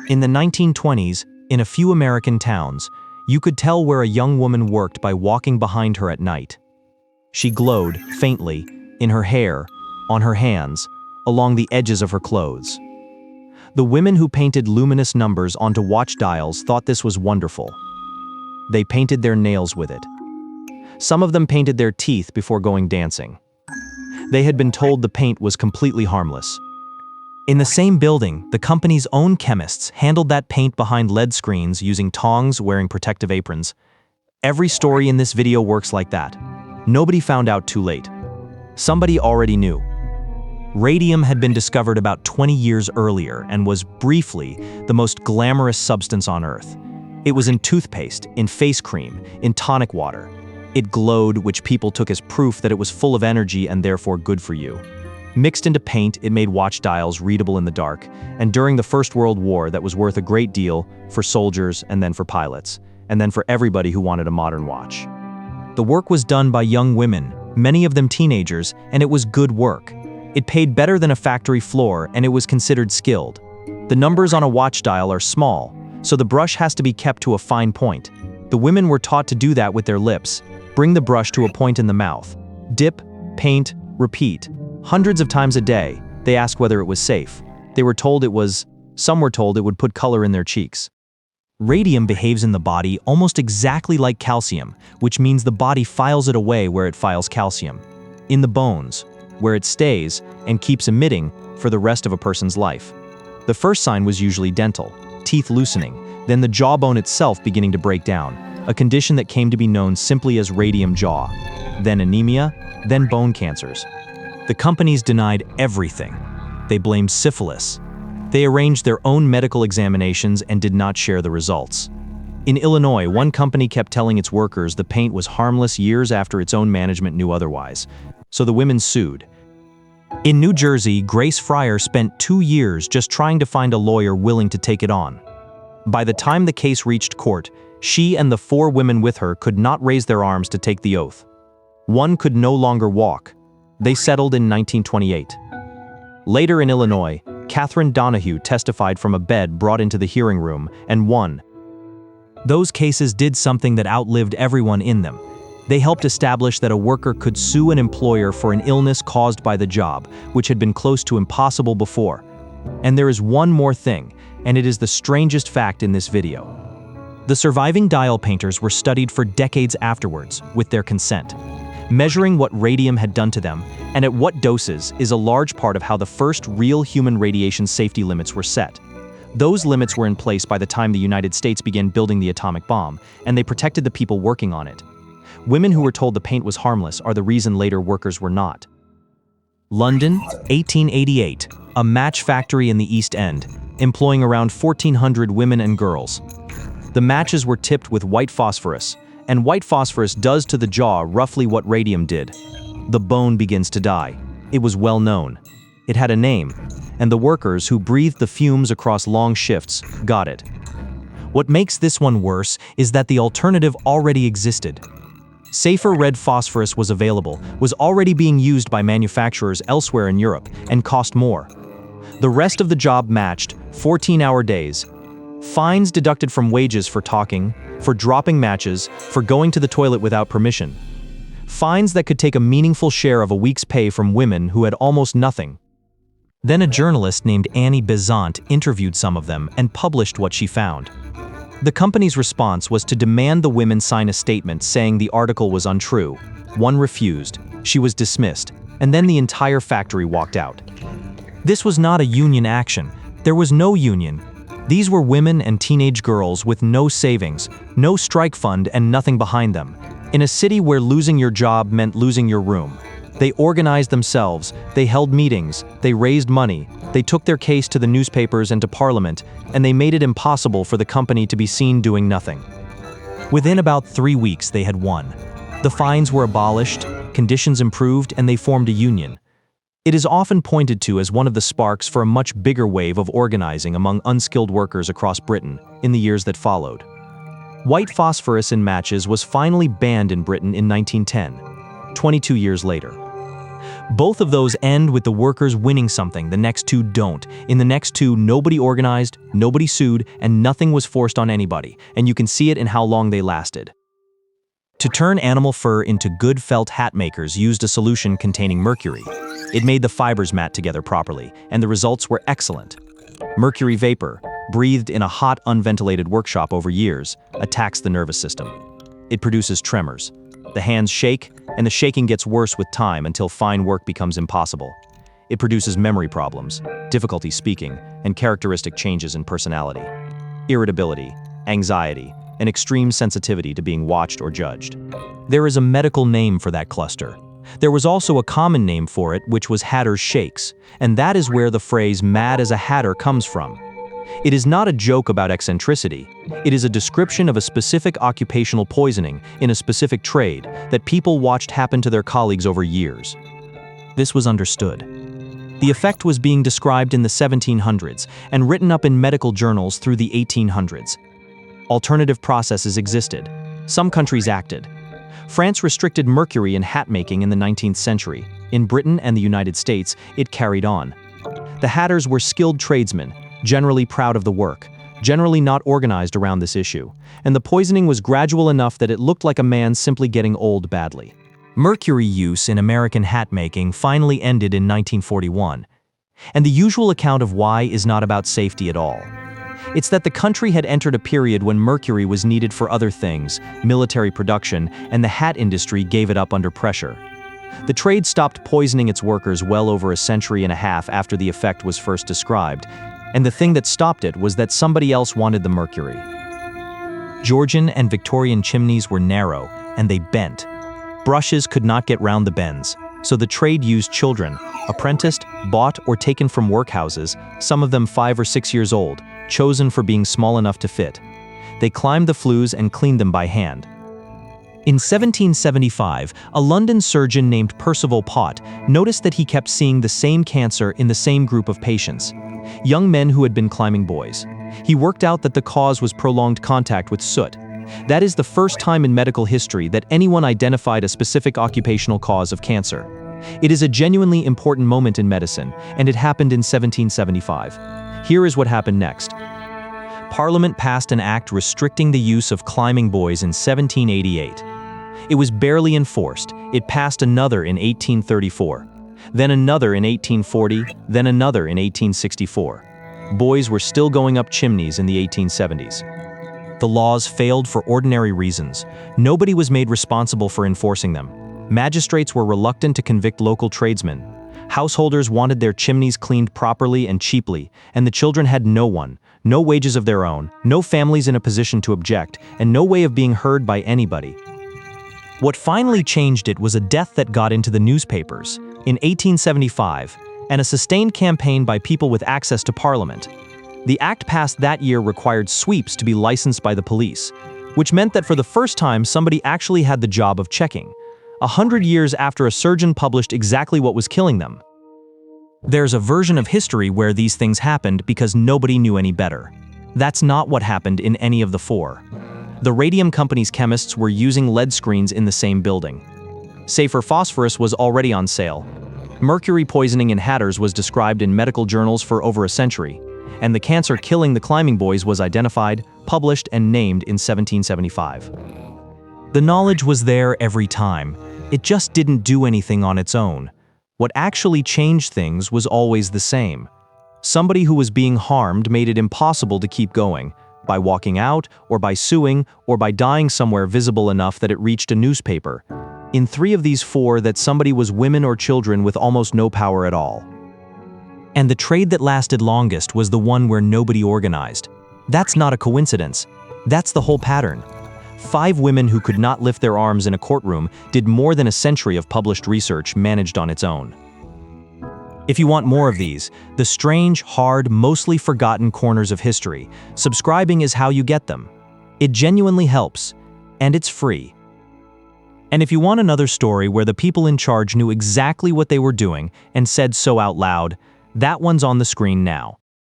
In the 1920s, in a few American towns, you could tell where a young woman worked by walking behind her at night. She glowed, faintly, in her hair, on her hands, along the edges of her clothes. The women who painted luminous numbers onto watch dials thought this was wonderful. They painted their nails with it. Some of them painted their teeth before going dancing. They had been told the paint was completely harmless. In the same building, the company's own chemists handled that paint behind LED screens using tongs, wearing protective aprons. Every story in this video works like that. Nobody found out too late. Somebody already knew. Radium had been discovered about 20 years earlier and was, briefly, the most glamorous substance on Earth. It was in toothpaste, in face cream, in tonic water. It glowed, which people took as proof that it was full of energy and therefore good for you. Mixed into paint, it made watch dials readable in the dark, and during the First World War that was worth a great deal for soldiers and then for pilots, and then for everybody who wanted a modern watch. The work was done by young women, many of them teenagers, and it was good work. It paid better than a factory floor, and it was considered skilled. The numbers on a watch dial are small, so the brush has to be kept to a fine point. The women were taught to do that with their lips, bring the brush to a point in the mouth, dip, paint, repeat. Hundreds of times a day, they asked whether it was safe. They were told it was. Some were told it would put color in their cheeks. Radium behaves in the body almost exactly like calcium, which means the body files it away where it files calcium. In the bones, where it stays and keeps emitting for the rest of a person's life. The first sign was usually dental, teeth loosening, then the jawbone itself beginning to break down, a condition that came to be known simply as radium jaw, then anemia, then bone cancers. The companies denied everything. They blamed syphilis. They arranged their own medical examinations and did not share the results. In Illinois, one company kept telling its workers the paint was harmless years after its own management knew otherwise, so the women sued. In New Jersey, Grace Fryer spent 2 years just trying to find a lawyer willing to take it on. By the time the case reached court, she and the 4 women with her could not raise their arms to take the oath. One could no longer walk. They settled in 1928. Later in Illinois, Catherine Donahue testified from a bed brought into the hearing room and won. Those cases did something that outlived everyone in them. They helped establish that a worker could sue an employer for an illness caused by the job, which had been close to impossible before. And there is one more thing, and it is the strangest fact in this video. The surviving dial painters were studied for decades afterwards, with their consent. Measuring what radium had done to them, and at what doses, is a large part of how the first real human radiation safety limits were set. Those limits were in place by the time the United States began building the atomic bomb, and they protected the people working on it. Women who were told the paint was harmless are the reason later workers were not. London, 1888, a match factory in the East End, employing around 1,400 women and girls. The matches were tipped with white phosphorus, and white phosphorus does to the jaw roughly what radium did. The bone begins to die. It was well known. It had a name, and the workers who breathed the fumes across long shifts got it. What makes this one worse is that the alternative already existed. Safer red phosphorus was available, was already being used by manufacturers elsewhere in Europe, and cost more. The rest of the job matched 14-hour days. Fines deducted from wages for talking, for dropping matches, for going to the toilet without permission. Fines that could take a meaningful share of a week's pay from women who had almost nothing. Then a journalist named Annie Besant interviewed some of them and published what she found. The company's response was to demand the women sign a statement saying the article was untrue. One refused, she was dismissed, and then the entire factory walked out. This was not a union action. There was no union. These were women and teenage girls with no savings, no strike fund, and nothing behind them. In a city where losing your job meant losing your room. They organized themselves, they held meetings, they raised money, they took their case to the newspapers and to Parliament, and they made it impossible for the company to be seen doing nothing. Within about 3 weeks, they had won. The fines were abolished, conditions improved, and they formed a union. It is often pointed to as one of the sparks for a much bigger wave of organizing among unskilled workers across Britain in the years that followed. White phosphorus in matches was finally banned in Britain in 1910, 22 years later. Both of those end with the workers winning something, the next two don't. In the next two, nobody organized, nobody sued, and nothing was forced on anybody, and you can see it in how long they lasted. To turn animal fur into good felt hat makers used a solution containing mercury. It made the fibers mat together properly, and the results were excellent. Mercury vapor, breathed in a hot, unventilated workshop over years, attacks the nervous system. It produces tremors. The hands shake, and the shaking gets worse with time until fine work becomes impossible. It produces memory problems, difficulty speaking, and characteristic changes in personality. Irritability, anxiety, and extreme sensitivity to being watched or judged. There is a medical name for that cluster. There was also a common name for it, which was hatter's shakes, and that is where the phrase mad as a hatter comes from. It is not a joke about eccentricity. It is a description of a specific occupational poisoning in a specific trade that people watched happen to their colleagues over years. This was understood. The effect was being described in the 1700s and written up in medical journals through the 1800s. Alternative processes existed. Some countries acted. France restricted mercury in hat making in the 19th century. In Britain and the United States, it carried on. The hatters were skilled tradesmen, generally proud of the work, generally not organized around this issue, and the poisoning was gradual enough that it looked like a man simply getting old badly. Mercury use in American hat making finally ended in 1941, and the usual account of why is not about safety at all. It's that the country had entered a period when mercury was needed for other things, military production, and the hat industry gave it up under pressure. The trade stopped poisoning its workers well over a century and a half after the effect was first described, and the thing that stopped it was that somebody else wanted the mercury. Georgian and Victorian chimneys were narrow, and they bent. Brushes could not get round the bends, so the trade used children, apprenticed, bought, or taken from workhouses, some of them 5 or 6 years old, chosen for being small enough to fit. They climbed the flues and cleaned them by hand. In 1775, a London surgeon named Percival Pott noticed that he kept seeing the same cancer in the same group of patients, young men who had been climbing boys. He worked out that the cause was prolonged contact with soot. That is the first time in medical history that anyone identified a specific occupational cause of cancer. It is a genuinely important moment in medicine, and it happened in 1775. Here is what happened next. Parliament passed an act restricting the use of climbing boys in 1788. It was barely enforced. It passed another in 1834, then another in 1840, then another in 1864. Boys were still going up chimneys in the 1870s. The laws failed for ordinary reasons. Nobody was made responsible for enforcing them. Magistrates were reluctant to convict local tradesmen. Householders wanted their chimneys cleaned properly and cheaply, and the children had no one, no wages of their own, no families in a position to object, and no way of being heard by anybody. What finally changed it was a death that got into the newspapers in 1875, and a sustained campaign by people with access to Parliament. The act passed that year required sweeps to be licensed by the police, which meant that for the first time somebody actually had the job of checking, 100 years after a surgeon published exactly what was killing them. There's a version of history where these things happened because nobody knew any better. That's not what happened in any of the four. The radium company's chemists were using lead screens in the same building. Safer phosphorus was already on sale. Mercury poisoning in hatters was described in medical journals for over a century, and the cancer killing the climbing boys was identified, published, and named in 1775. The knowledge was there every time. It just didn't do anything on its own. What actually changed things was always the same. Somebody who was being harmed made it impossible to keep going, by walking out, or by suing, or by dying somewhere visible enough that it reached a newspaper. In 3 of these 4, that somebody was women or children with almost no power at all. And the trade that lasted longest was the one where nobody organized. That's not a coincidence. That's the whole pattern. 5 women who could not lift their arms in a courtroom did more than a century of published research managed on its own. If you want more of these, the strange, hard, mostly forgotten corners of history, subscribing is how you get them. It genuinely helps, and it's free. And if you want another story where the people in charge knew exactly what they were doing and said so out loud, that one's on the screen now.